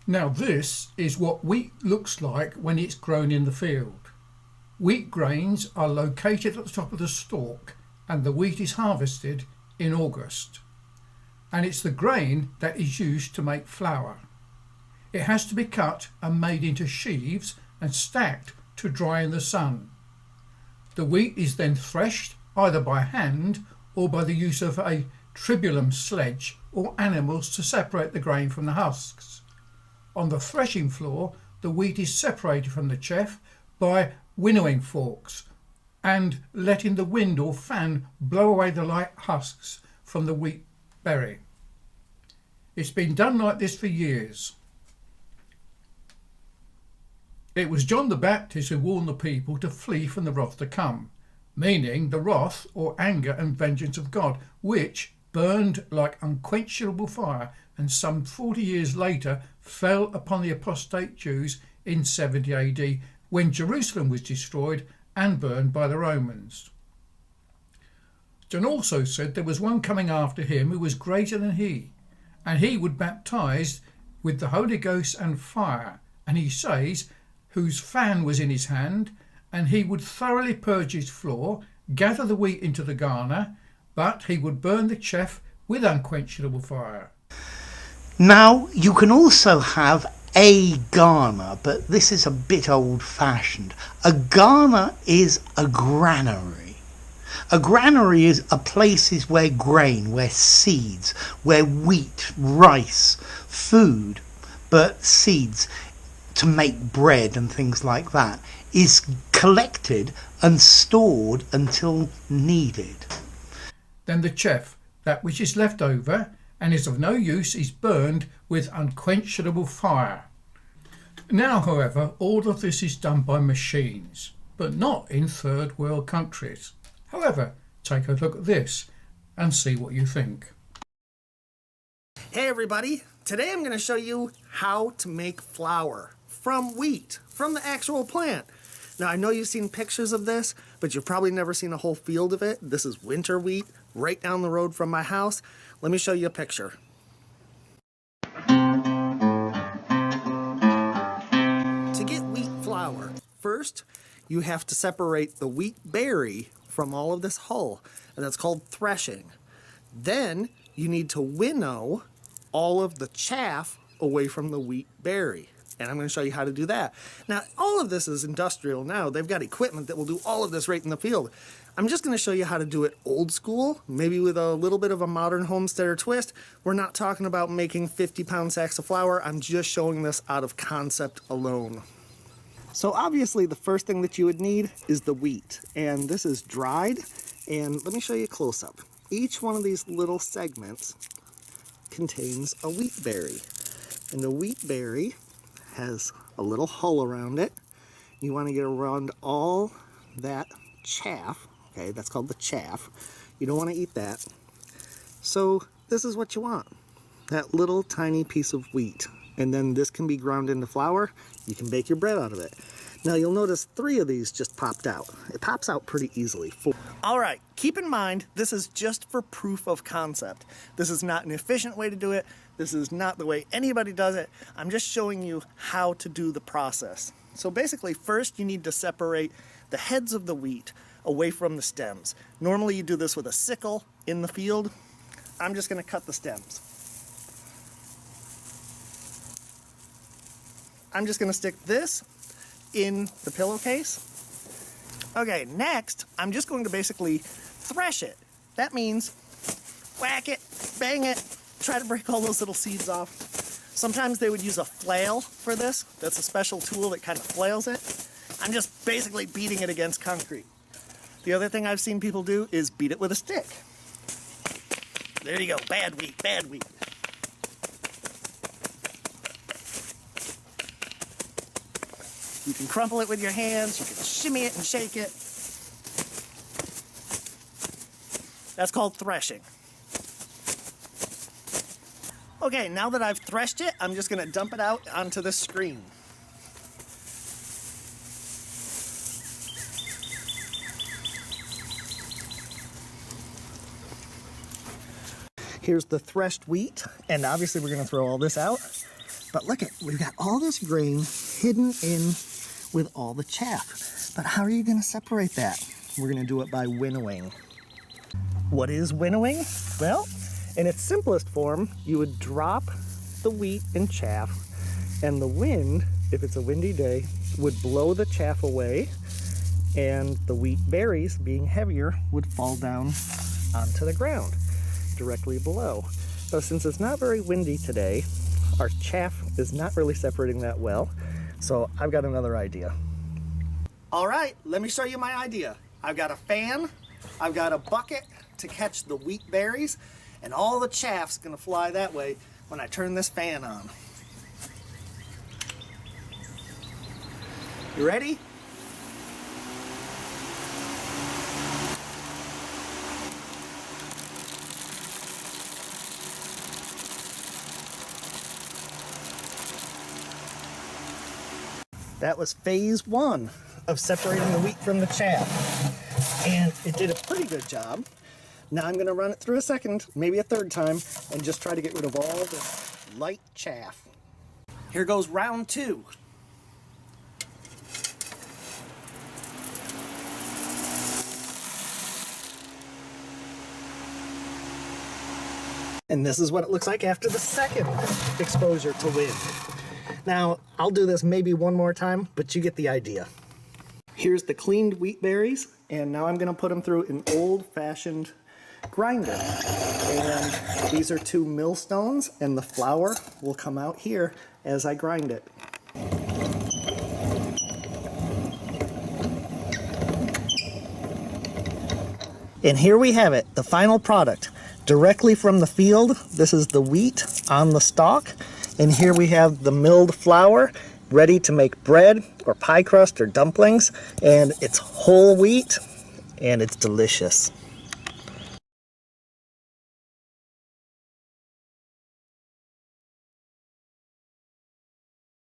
Now this is what wheat looks like when it's grown in the field. Wheat grains are located at the top of the stalk and the wheat is harvested in August. And it's the grain that is used to make flour. It has to be cut and made into sheaves and stacked to dry in the sun. The wheat is then threshed either by hand or by the use of a tribulum sledge or animals to separate the grain from the husks. On the threshing floor, the wheat is separated from the chaff by winnowing forks and letting the wind or fan blow away the light husks from the wheat berry. It's been done like this for years. It was John the Baptist who warned the people to flee from the wrath to come, meaning the wrath or anger and vengeance of God, which burned like unquenchable fire and some 40 years later fell upon the apostate Jews in 70 AD when Jerusalem was destroyed and burned by the Romans. John also said there was one coming after him who was greater than he, and he would baptize with the Holy Ghost and fire, and he says, whose fan was in his hand, and he would thoroughly purge his floor, gather the wheat into the garner, but he would burn the chaff with unquenchable fire. Now, you can also have a garner, but this is a bit old-fashioned. A garner is a granary. A granary is a places where grain, where seeds, where wheat, rice, food, but seeds to make bread and things like that, is collected and stored until needed. Then the chaff, that which is left over and is of no use, is burned with unquenchable fire. Now, however, all of this is done by machines, but not in third world countries. However, take a look at this and see what you think. Hey everybody, today I'm going to show you how to make flour from wheat, from the actual plant. Now I know you've seen pictures of this, but you've probably never seen a whole field of it. This is winter wheat right down the road from my house. Let me show you a picture. To get wheat flour, first you have to separate the wheat berry from all of this hull, and that's called threshing. Then you need to winnow all of the chaff away from the wheat berry. And I'm going to show you how to do that. Now, all of this is industrial now. They've got equipment that will do all of this right in the field. I'm just going to show you how to do it old school, maybe with a little bit of a modern homesteader twist. We're not talking about making 50-pound sacks of flour. I'm just showing this out of concept alone. So obviously the first thing that you would need is the wheat. And this is dried. And let me show you a close-up. Each one of these little segments contains a wheat berry. And the wheat berry has a little hull around it. You want to get around all that chaff. Okay, that's called the chaff. You don't want to eat that. So this is what you want. That little tiny piece of wheat. And then this can be ground into flour. You can bake your bread out of it. Now you'll notice 3 of these just popped out. It pops out pretty easily. All right, keep in mind, this is just for proof of concept. This is not an efficient way to do it. This is not the way anybody does it. I'm just showing you how to do the process. So basically, first you need to separate the heads of the wheat away from the stems. Normally you do this with a sickle in the field. I'm just going to cut the stems. I'm just going to stick this in the pillowcase. Okay, next, I'm just going to basically thresh it. That means whack it, bang it, try to break all those little seeds off. Sometimes they would use a flail for this. That's a special tool that kind of flails it. I'm just basically beating it against concrete. The other thing I've seen people do is beat it with a stick. There you go, bad wheat, bad wheat. You can crumple it with your hands, you can shimmy it and shake it. That's called threshing. Okay, now that I've threshed it, I'm just going to dump it out onto the screen. Here's the threshed wheat, and obviously we're going to throw all this out. But look we've got all this grain hidden in with all the chaff. But how are you going to separate that? We're going to do it by winnowing. What is winnowing? Well, in its simplest form, you would drop the wheat and chaff, and the wind, if it's a windy day, would blow the chaff away, and the wheat berries, being heavier, would fall down onto the ground directly below. So since it's not very windy today, our chaff is not really separating that well. So I've got another idea. All right, let me show you my idea. I've got a fan, I've got a bucket to catch the wheat berries, and all the chaff's gonna fly that way when I turn this fan on. You ready? That was phase one of separating the wheat from the chaff. And it did a pretty good job. Now I'm gonna run it through a second, maybe a third time, and just try to get rid of all this light chaff. Here goes round two. And this is what it looks like after the second exposure to wind. Now, I'll do this maybe one more time, but you get the idea. Here's the cleaned wheat berries, and now I'm gonna put them through an old-fashioned grinder. And these are 2 millstones, and the flour will come out here as I grind it. And here we have it, the final product. Directly from the field, this is the wheat on the stalk. And here we have the milled flour ready to make bread or pie crust or dumplings. And it's whole wheat and it's delicious.